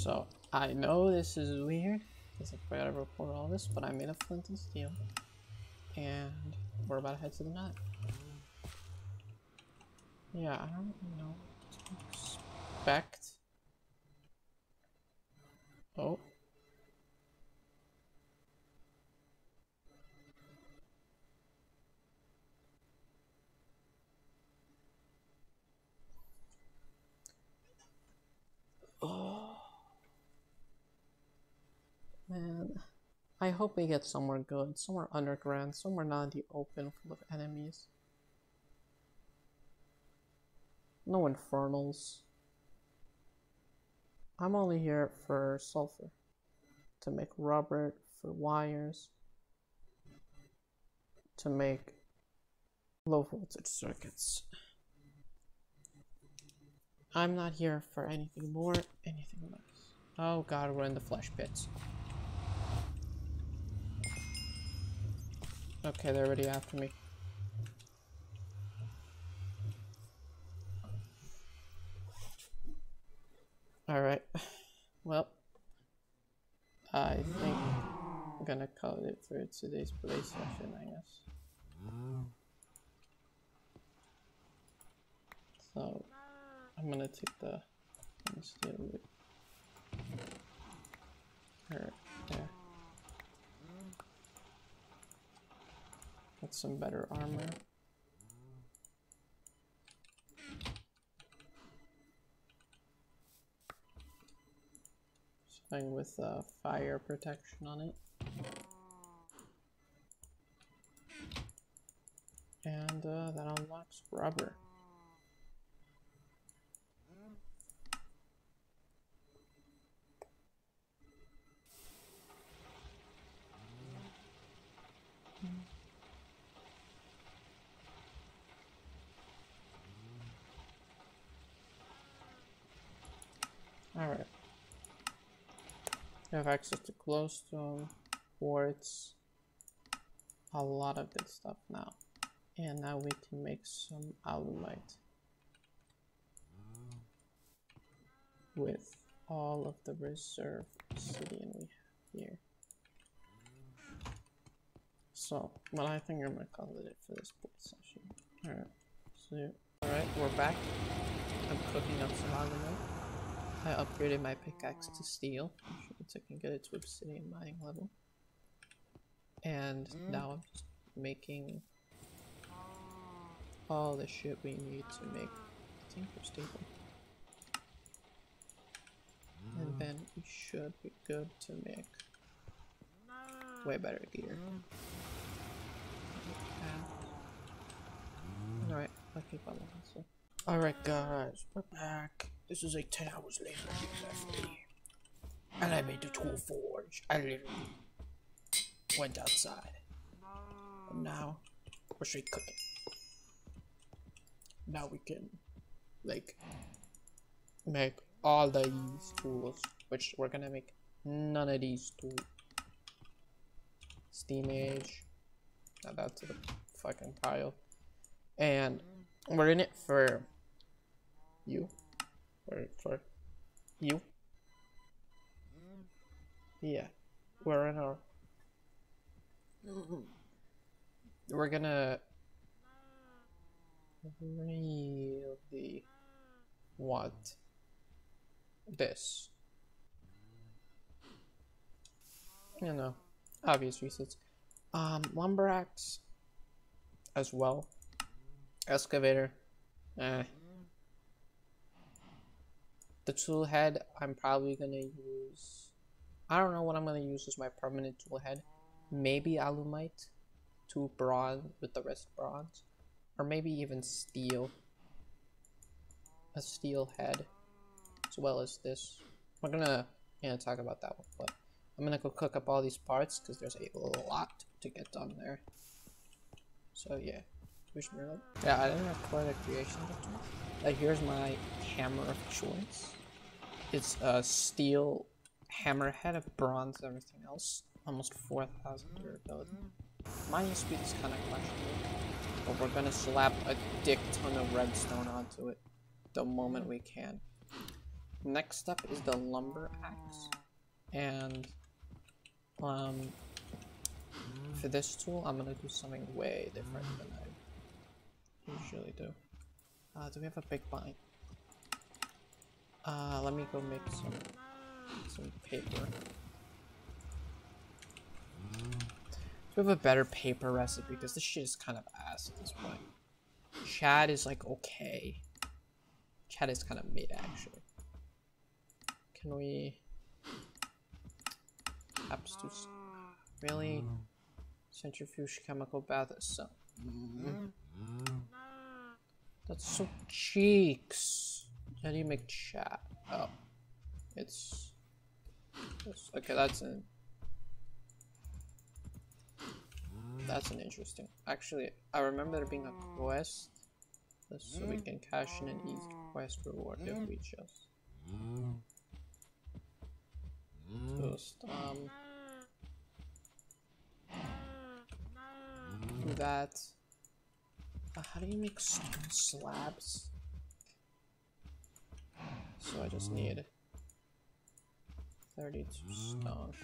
So I know this is weird because I forgot to record all this, but I made a flint and steel, and we're about to head to the night. Yeah, I don't know what to expect. Oh. Oh. Man, I hope we get somewhere good, somewhere underground, somewhere not in the open full of enemies. No infernals. I'm only here for sulfur, to make rubber, for wires, to make low voltage circuits. I'm not here for anything more, anything less. Oh god, we're in the flesh pits. Okay, they're already after me. Alright, well, I think I'm gonna call it for today's play session, I guess. So, I'm gonna take the steel wood. Alright, there. Get some better armor. Something with fire protection on it. And that unlocks rubber. Alright. We have access to glowstone, quartz, a lot of good stuff now. And now we can make some alumite with all of the reserve obsidian we have here. So, well, I think I'm gonna call it for this play session. Alright, so, alright, we're back. I'm cooking up some alumite. I upgraded my pickaxe to steel, so I can get it to obsidian mining level. And now I'm just making all the shit we need to make a tinker stable. And then we should be good to make way better gear. Alright, I'll keep on the hustle. Alright guys, we're back. This is like 10 hours later exactly. And I made the tool forge. I literally went outside. And now we're straight cooking. Now we can like make all these tools, which we're gonna make none of these tools. Steam age. Add that to the fucking pile. And we're in it for you. For you. Yeah. We're in our we're gonna really want this. You know, obvious reasons. Lumber axe as well. Excavator. The tool head I'm probably gonna use. I don't know what I'm gonna use as my permanent tool head. Maybe alumite, 2 bronze with the rest bronze, or maybe even steel. A steel head, as well as this. We're gonna talk about that one, but I'm gonna go cook up all these parts because there's a lot to get done there. So yeah, wish me luck. Yeah, I didn't record a creation tutorial. Here's my hammer of choice. It's a steel hammerhead of bronze, everything else. Almost 4,000 durability. Mining speed is kind of questionable, but we're gonna slap a dick ton of redstone onto it the moment we can. Next up is the lumber axe, and for this tool, I'm gonna do something way different than I usually do. Do we have a big bind? Let me go make some paper. We have a better paper recipe because this shit is kind of ass at this point. Chad is like okay. Chad is kind of mid actually. Can we perhaps do really centrifuge chemical bath? So that's so cheeks. How do you make chat? Oh, it's okay. That's an interesting. Actually, I remember there being a quest, so we can cash in an easy quest reward if we just do that. How do you make stone slabs? So I just need 32 stone.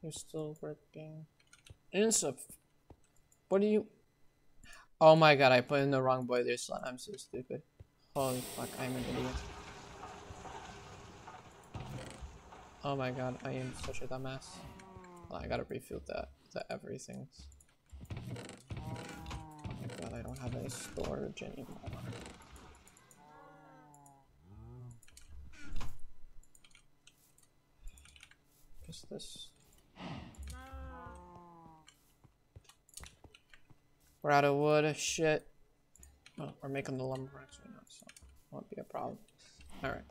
You're still working. What do you? Oh my god, I put in the wrong boiler slot. I'm so stupid. Holy fuck, I'm an idiot. Oh my god, I am such a dumbass. Oh, I gotta refill that everything. Oh my god, I don't have any storage anymore. What's this? We're out of wood, shit. Oh, we're making the lumber axe right now, so it won't be a problem. Alright.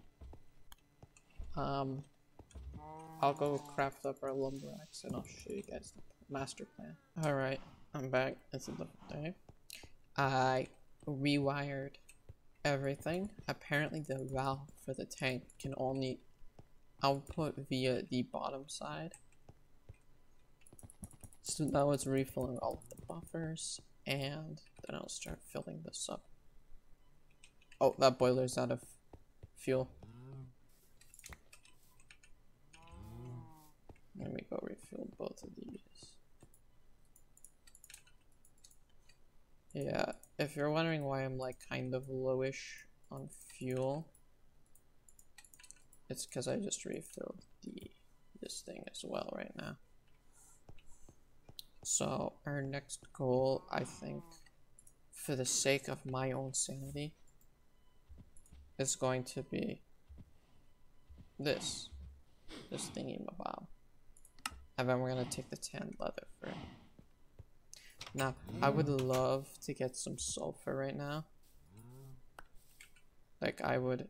I'll go craft up our lumber axe and I'll show you guys the master plan. Alright, I'm back. It's a different day. I rewired everything. Apparently the valve for the tank can only output via the bottom side. So now it's refilling all of the buffers, and then I'll start filling this up. Oh, that boiler's out of fuel. Let me go refill both of these. Yeah, if you're wondering why I'm like kind of lowish on fuel, it's because I just refilled this thing as well right now. So our next goal, I think, for the sake of my own sanity, is going to be this thingy-mabob. And then we're gonna take the tan leather for it. Now, I would love to get some sulfur right now. Like, I would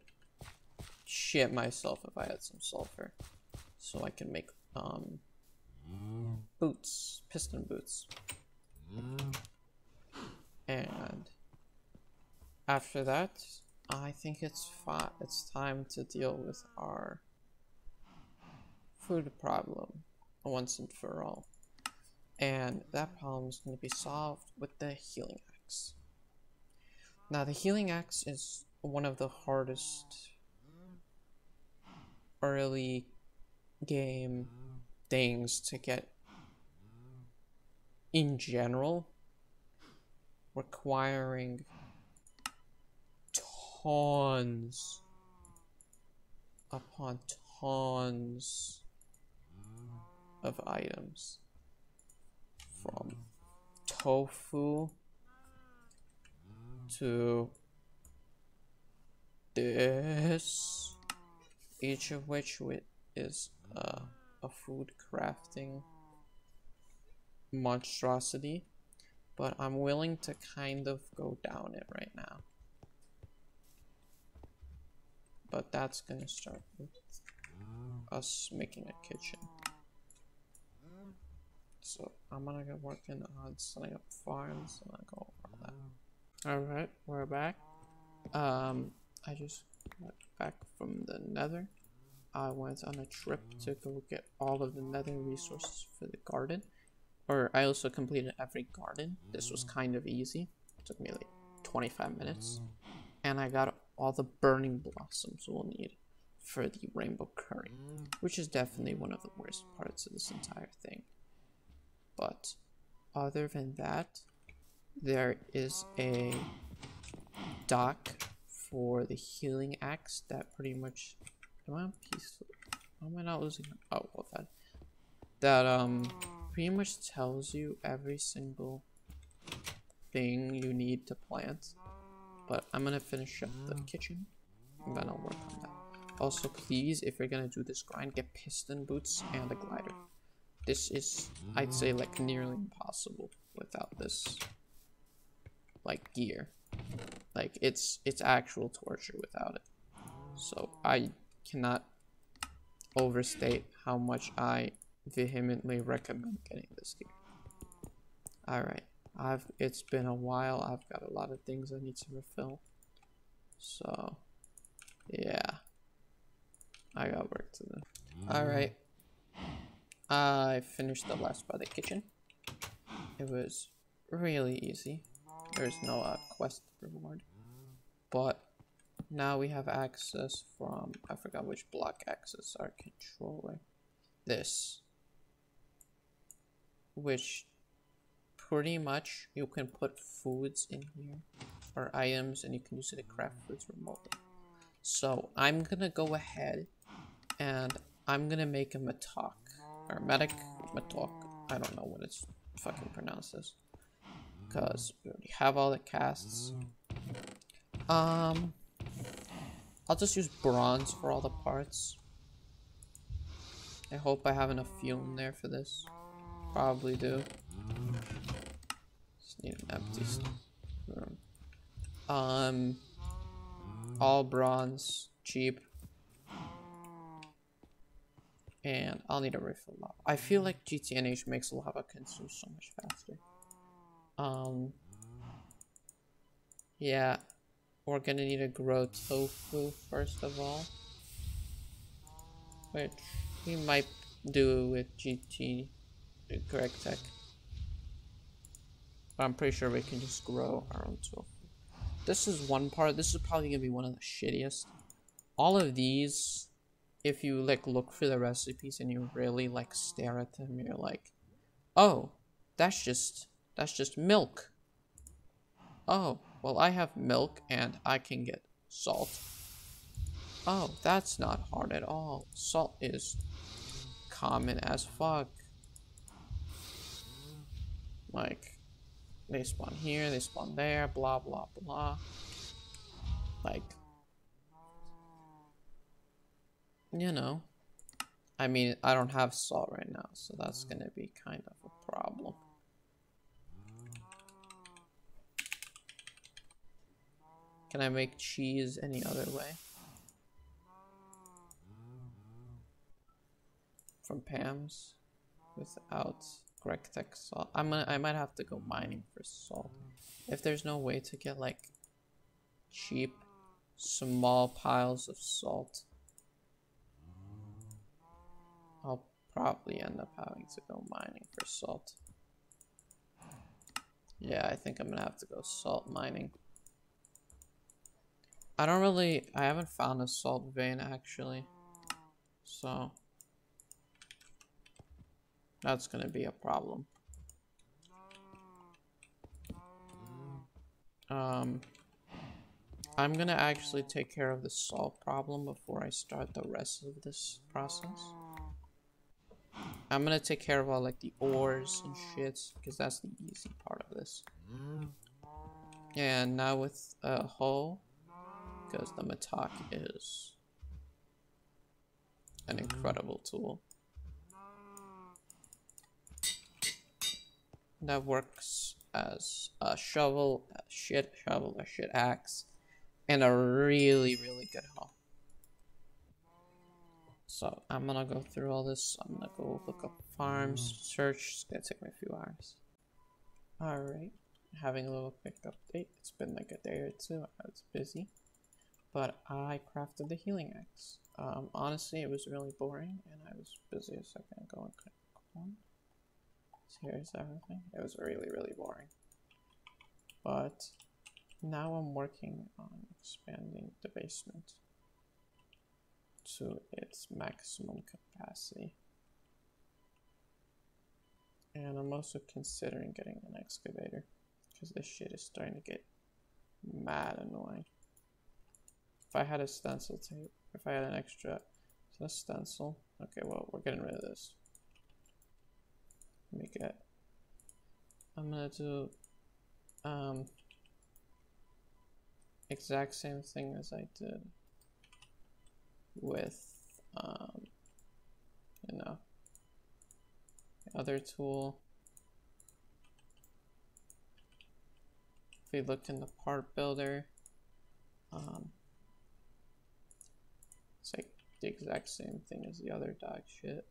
shit myself if I had some sulfur. So I can make, boots, piston boots. And after that, I think it's time to deal with our food problem once and for all. And that problem is going to be solved with the healing axe. Now, the healing axe is one of the hardest early game things to get in general, requiring tons upon tons of items, from tofu to this, each of which is a food crafting monstrosity, but I'm willing to kind of go down it right now. But that's gonna start with us making a kitchen. So I'm gonna get working on setting up farms and I'll go over that. Alright, we're back. I just got back from the nether. I went on a trip to go get all of the nether resources for the garden. Or I also completed every garden. This was kind of easy. It took me like 25 minutes. And I got all the burning blossoms we'll need for the rainbow curry, which is definitely one of the worst parts of this entire thing. But other than that, there is a dock for the healing axe that pretty much... Am I on peaceful? How am I not losing? Oh, well, that pretty much tells you every single thing you need to plant. But I'm gonna finish up the kitchen and then I'll work on that. Also, please, if you're gonna do this grind, get piston boots and a glider. This is, I'd say, like nearly impossible without this, like, gear. Like, it's actual torture without it. So I cannot overstate how much I vehemently recommend getting this gear. Alright, it's been a while. I've got a lot of things I need to refill. So yeah, I got work to do. Alright, I finished the last part of the kitchen. It was really easy. There's no quest reward, but now we have access from, I forgot which block access our controller. This, which pretty much you can put foods in here or items and you can use it to craft foods remotely. So I'm gonna go ahead and I'm gonna make a matok or matok. I don't know what it's fucking pronounced as, because we already have all the casts. I'll just use bronze for all the parts. I hope I have enough fuel in there for this. Probably do. Just need an empty room. All bronze, cheap. And I'll need a refill lava. I feel like GTNH makes lava consume so much faster. Yeah. We're gonna need to grow tofu first of all, which we might do with Gregtech. But I'm pretty sure we can just grow our own tofu. This is one part. This is probably gonna be one of the shittiest. All of these, if you like look for the recipes and you really like stare at them, you're like, oh, that's just milk. Oh, well, I have milk and I can get salt. Oh, that's not hard at all. Salt is common as fuck. Like, they spawn here, they spawn there, blah, blah, blah. Like, you know. I mean, I don't have salt right now, so that's gonna be kind of a problem. Can I make cheese any other way? From Pam's without Gregtech salt. I might have to go mining for salt. If there's no way to get like cheap small piles of salt, I'll probably end up having to go mining for salt. Yeah, I think I'm gonna have to go salt mining. I haven't found a salt vein actually, so that's gonna be a problem. I'm gonna actually take care of the salt problem before I start the rest of this process. I'm gonna take care of all like the ores and shit, because that's the easy part of this. And now with a hoe, because the matok is an incredible tool that works as a shovel, a shit axe, and a really good hoe. So I'm gonna go through all this. I'm gonna go look up farms, search. It's gonna take me a few hours. Alright, having a little quick update. It's been like a day or two. I was busy, but I crafted the healing axe. Honestly, it was really boring, and I was busy a second ago and couldn't go on. So here's everything. It was really boring, but Now I'm working on expanding the basement to its maximum capacity. And I'm also considering getting an excavator because this shit is starting to get mad annoying. If I had a stencil tape, if I had an extra, is that a stencil? Okay, well, we're getting rid of this. I'm gonna do exact same thing as I did with you know, the other tool. If we look in the part builder, it's like the exact same thing as the other dog shit.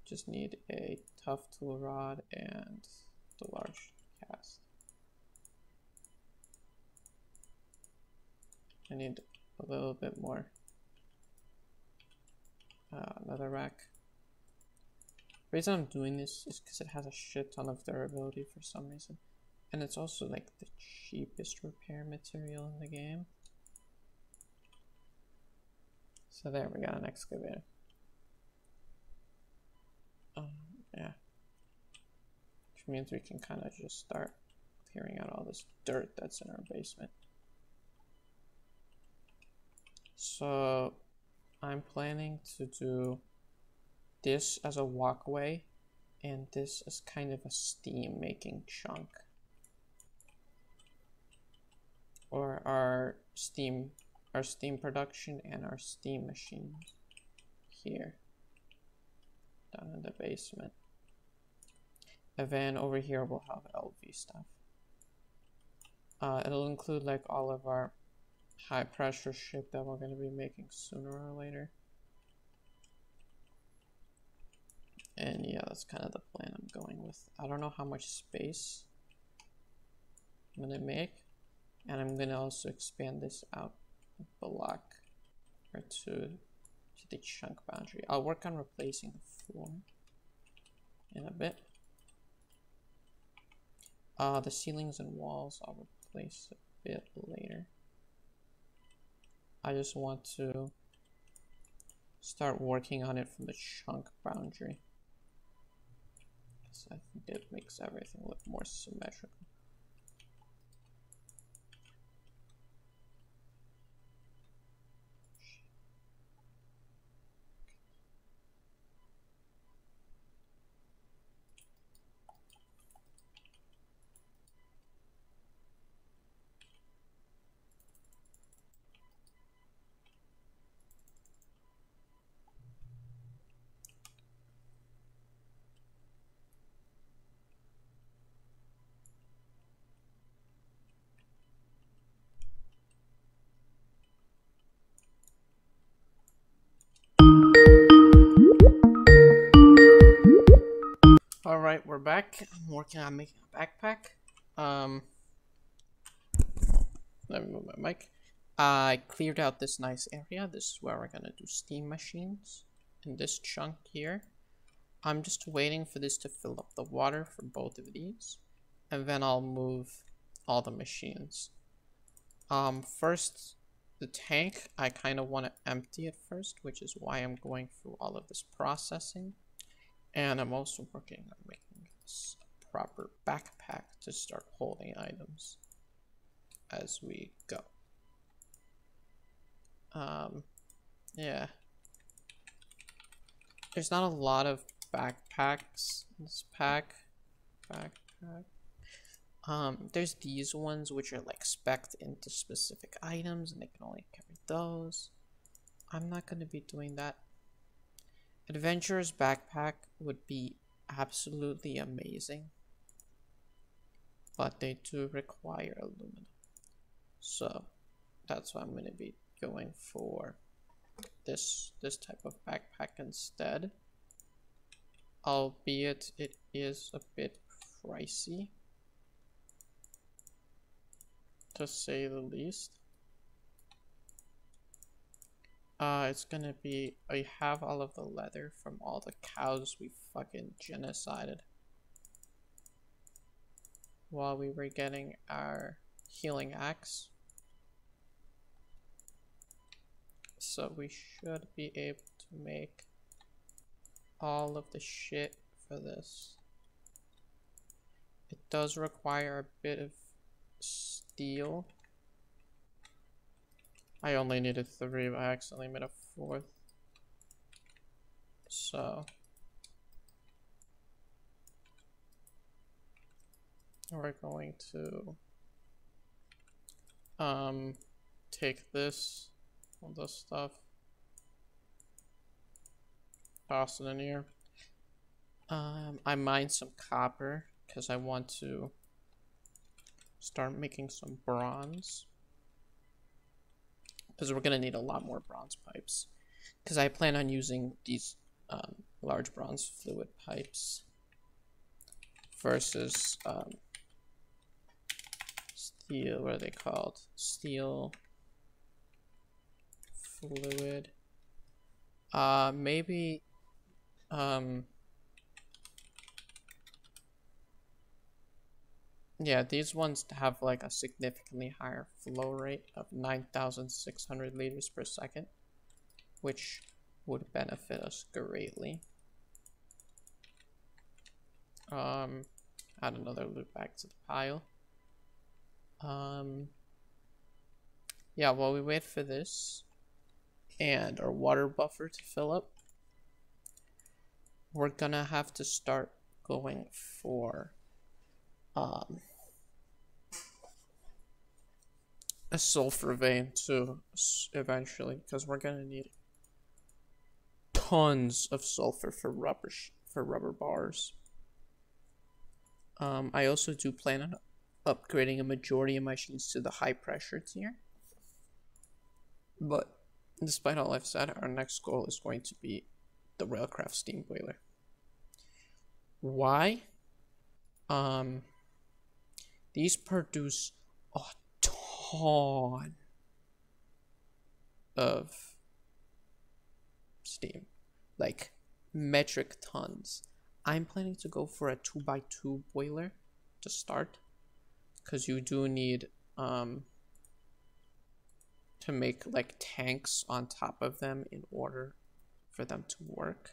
Just need a tough tool rod and the large cast. I need a little bit more leather rack. The reason I'm doing this is because it has a shit ton of durability for some reason. And it's also like the cheapest repair material in the game. So there, we got an excavator. Yeah. Which means we can kind of just start clearing out all this dirt that's in our basement. So I'm planning to do this as a walkway and this as kind of a steam making chunk. Or our steam production and our steam machines here down in the basement. And then over here we'll have LV stuff. It'll include like all of our high pressure shit that we're going to be making sooner or later. And yeah, that's kind of the plan I'm going with. I don't know how much space I'm going to make. And I'm going to also expand this out a block or two to the chunk boundary. I'll work on replacing the floor in a bit. The ceilings and walls I'll replace a bit later. I just want to start working on it from the chunk boundary. So I think it makes everything look more symmetrical. Alright, we're back. I'm working on making a backpack. Let me move my mic. I cleared out this nice area. This is where we're gonna do steam machines in this chunk here. I'm just waiting for this to fill up the water for both of these, and then I'll move all the machines. First, the tank, I kind of want to empty it first, which is why I'm going through all of this processing. And I'm also working on making this a proper backpack to start holding items as we go. Yeah. There's not a lot of backpacks in this pack. There's these ones which are like spec'd into specific items and they can only carry those. I'm not going to be doing that. Adventurer's backpack would be absolutely amazing, but they do require aluminum. So that's why I'm going to be going for this type of backpack instead. Albeit it is a bit pricey, to say the least. It's gonna be, I have all of the leather from all the cows we fucking genocided while we were getting our healing axe. So we should be able to make all of the shit for this. It does require a bit of steel. I only needed 3, but I accidentally made a 4th. So we're going to take this, all this stuff, toss it in here. I mined some copper because I want to start making some bronze, because we're gonna need a lot more bronze pipes, because I plan on using these large bronze fluid pipes versus steel, what are they called? Steel fluid. Maybe yeah, these ones have like a significantly higher flow rate of 9,600 liters per second, which would benefit us greatly. Add another loot back to the pile. Yeah, while we wait for this and our water buffer to fill up, we're gonna have to start going for a sulfur vein too, eventually, because we're gonna need tons of sulfur for rubber bars. I also do plan on upgrading a majority of my machines to the high pressure tier. But despite all I've said, our next goal is going to be the Railcraft steam boiler. Why? These produce a ton of steam, like metric tons. I'm planning to go for a 2x2 boiler to start, because you do need to make like tanks on top of them in order for them to work,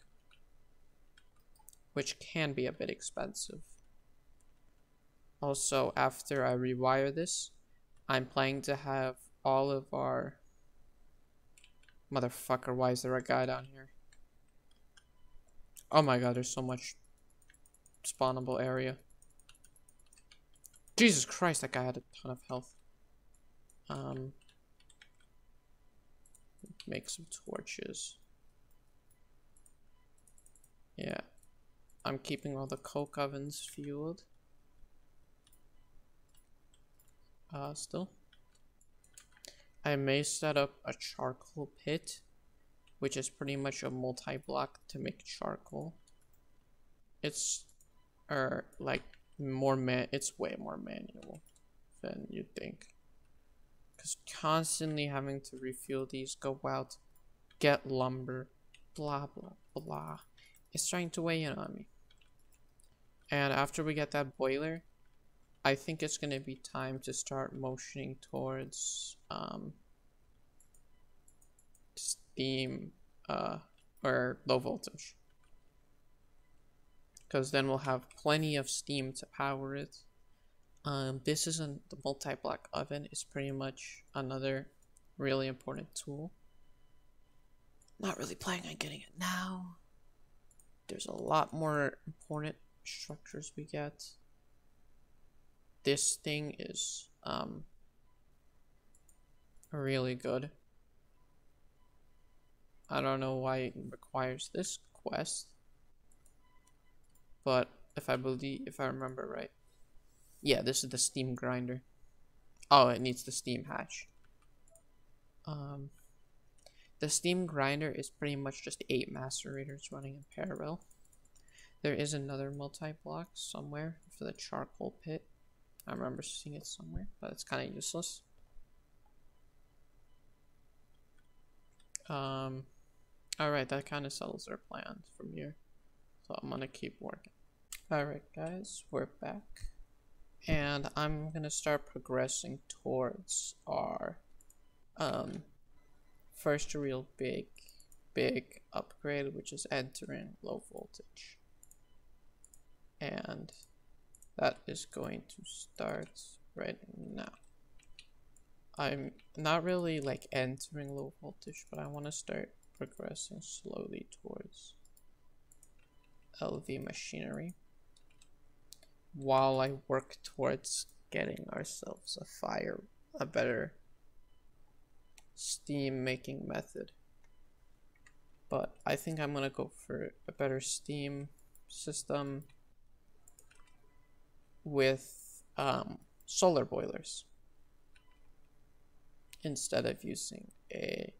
which can be a bit expensive. Also, after I rewire this, I'm planning to have all of our... Motherfucker, why is there a guy down here? Oh my god, there's so much spawnable area. Jesus Christ, that guy had a ton of health. Make some torches. Yeah. I'm keeping all the coke ovens fueled. Still. I may set up a charcoal pit, which is pretty much a multi-block to make charcoal. It's like it's way more manual than you'd think, because constantly having to refuel these, go out, get lumber, blah blah blah, it's trying to weigh in on me. And after we get that boiler, I think it's gonna be time to start motioning towards steam or low voltage, because then we'll have plenty of steam to power it. This isn't the multi-block oven, is pretty much another really important tool. Not really planning on getting it now. There's a lot more important structures we get. This thing is really good. I don't know why it requires this quest, but if I remember right, yeah, this is the steam grinder. Oh, it needs the steam hatch. The steam grinder is pretty much just 8 macerators running in parallel. There is another multi-block somewhere for the charcoal pit. I remember seeing it somewhere, but it's kind of useless. Alright, that kind of settles our plans from here. So I'm gonna keep working. Alright guys, we're back. And I'm gonna start progressing towards our first real big upgrade, which is entering low voltage. And that is going to start right now. I'm not really like entering low voltage, but I want to start progressing slowly towards LV machinery while I work towards getting ourselves a better steam making method. But I think I'm gonna go for a better steam system with solar boilers instead of using a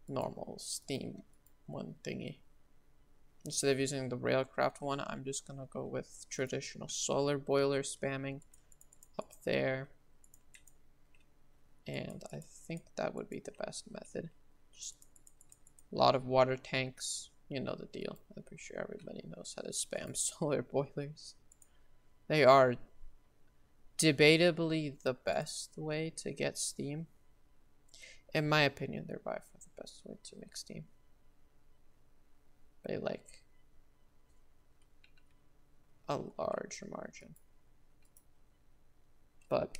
normal steam one thingy. Instead of using the railcraft one, I'm just gonna go with traditional solar boiler spamming up there. And I think that would be the best method. Just a lot of water tanks, you know the deal. I'm pretty sure everybody knows how to spam solar boilers. They are debatably the best way to get steam. In my opinion, they're by far the best way to make steam. By like a large margin. But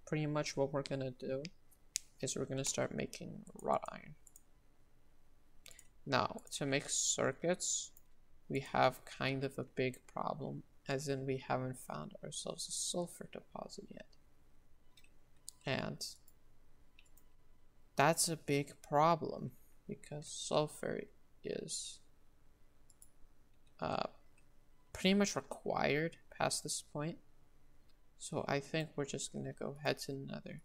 pretty much what we're gonna do is we're gonna start making wrought iron. Now, to make circuits, we have kind of a big problem, as in we haven't found ourselves a sulfur deposit yet. And that's a big problem because sulfur is pretty much required past this point. So I think we're just gonna go head to Nether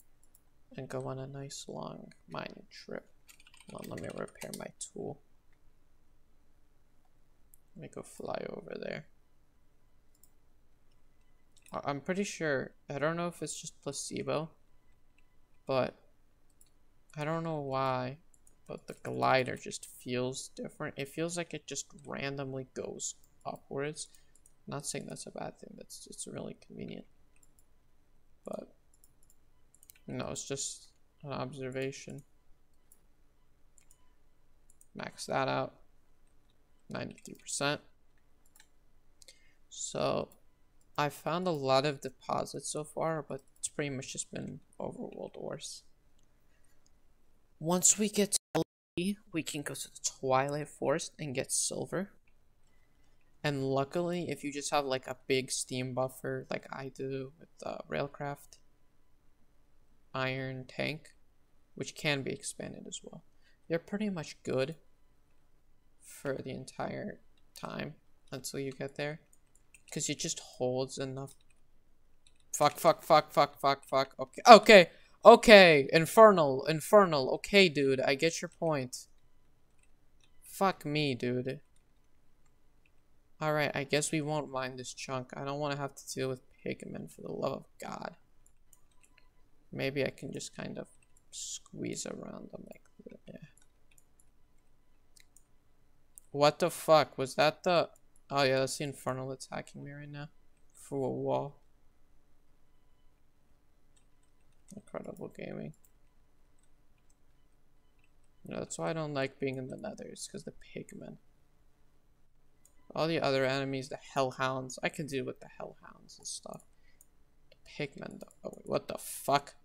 and go on a nice long mining trip. Well, let me repair my tool. Let me go fly over there. I'm pretty sure, I don't know if it's just placebo, but I don't know why, but the glider just feels different. It feels like it just randomly goes upwards. I'm not saying that's a bad thing, it's really convenient. But no, it's just an observation. Max that out. 93%. So I found a lot of deposits so far, but it's pretty much just been overworld ores. Once we get to LP, we can go to the Twilight Forest and get silver. And luckily, if you just have like a big steam buffer like I do with the Railcraft iron tank, which can be expanded as well, they're pretty much good for the entire time until you get there, because it just holds enough. Fuck. Okay, infernal. Okay, dude, I get your point. Fuck me, dude. Alright, I guess we won't mine this chunk. I don't want to have to deal with pigmen, for the love of God. Maybe I can just kind of squeeze around them like that. Yeah. What the fuck? Was that the... Oh yeah, that's the infernal attacking me right now. Through a wall. Incredible gaming. No, that's why I don't like being in the Nether. It's because the pigmen. All the other enemies, the hellhounds, I can deal with the hellhounds and stuff. The pigmen, though. Oh, wait, what the fuck?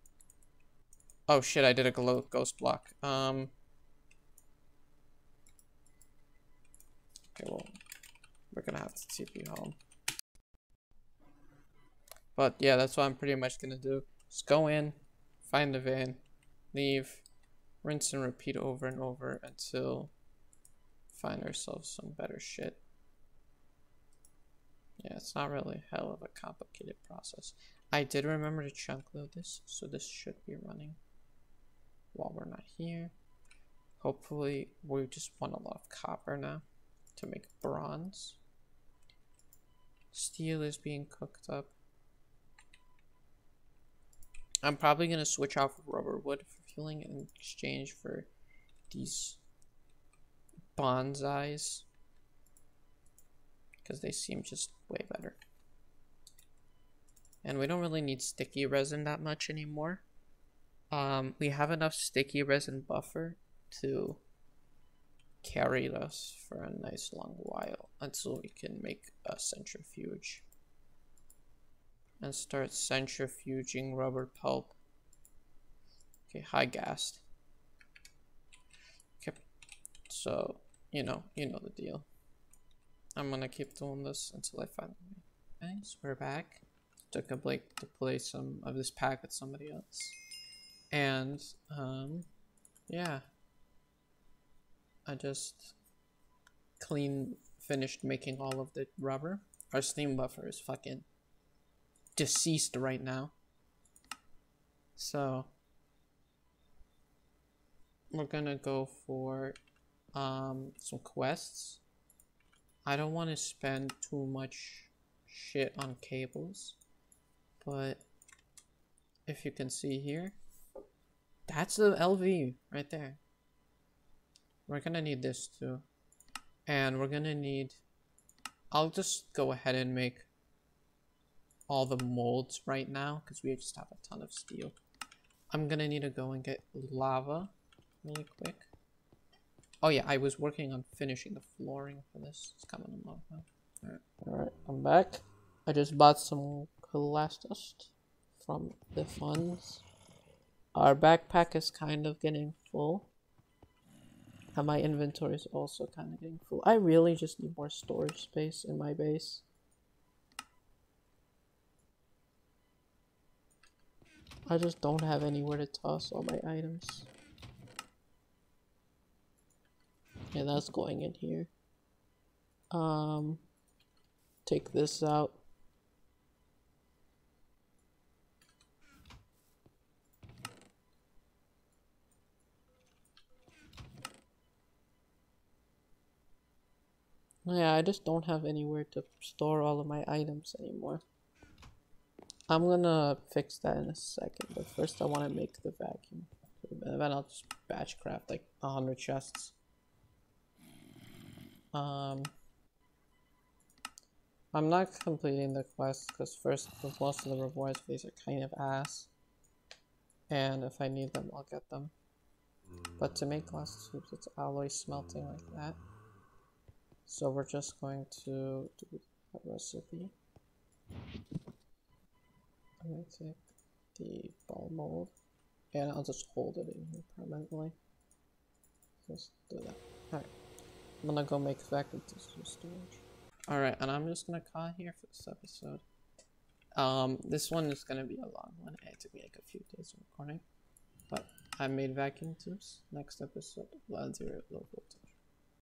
Oh shit, I did a ghost block. Okay, well, we're gonna have to TP home. But yeah, that's what I'm pretty much gonna do. Just go in, find the vein, leave, rinse and repeat over and over until find ourselves some better shit. Yeah, it's not really a hell of a complicated process. I did remember to chunk load this, so this should be running while we're not here. Hopefully, we just want a lot of copper now to make bronze. Steel is being cooked up. I'm probably going to switch off rubber wood for fueling in exchange for these bonsais, because they seem just way better. And we don't really need sticky resin that much anymore. We have enough sticky resin buffer to carry us for a nice long while until we can make a centrifuge and start centrifuging rubber pulp. Okay, high gas. Okay, so you know the deal. I'm gonna keep doing this until I find it. Okay, so we're back. Took a break to play some of this pack with somebody else, and yeah, I just finished making all of the rubber. Our steam buffer is fucking deceased right now, so we're gonna go for some quests. I don't want to spend too much shit on cables, but if you can see here, that's the LV right there. We're gonna need this too, and we're gonna need, I'll just go ahead and make all the molds right now because we just have a ton of steel. I'm gonna need to go and get lava really quick. Oh yeah, I was working on finishing the flooring for this. It's coming along now. Alright, I'm back. I just bought some glass dust from the funds. Our backpack is kind of getting full. And my inventory is also kind of getting full. I really just need more storage space in my base. I just don't have anywhere to toss all my items. Yeah, that's going in here. Take this out. Yeah, I just don't have anywhere to store all of my items anymore. I'm gonna fix that in a second, but first I want to make the vacuum. And then I'll just batch craft like 100 chests. I'm not completing the quest because first most of the rewards for these are kind of ass. And if I need them, I'll get them. But to make glass tubes, it's alloy smelting like that. So we're just going to do a recipe. I'm going to take the ball mold and I'll just hold it in here permanently. Just do that. Alright. I'm gonna go make vacuum tissue storage. Alright, and I'm just gonna call here for this episode. This one is gonna be a long one. It took me like a few days of recording. But I made vacuum tubes. Next episode, Land Zero Local.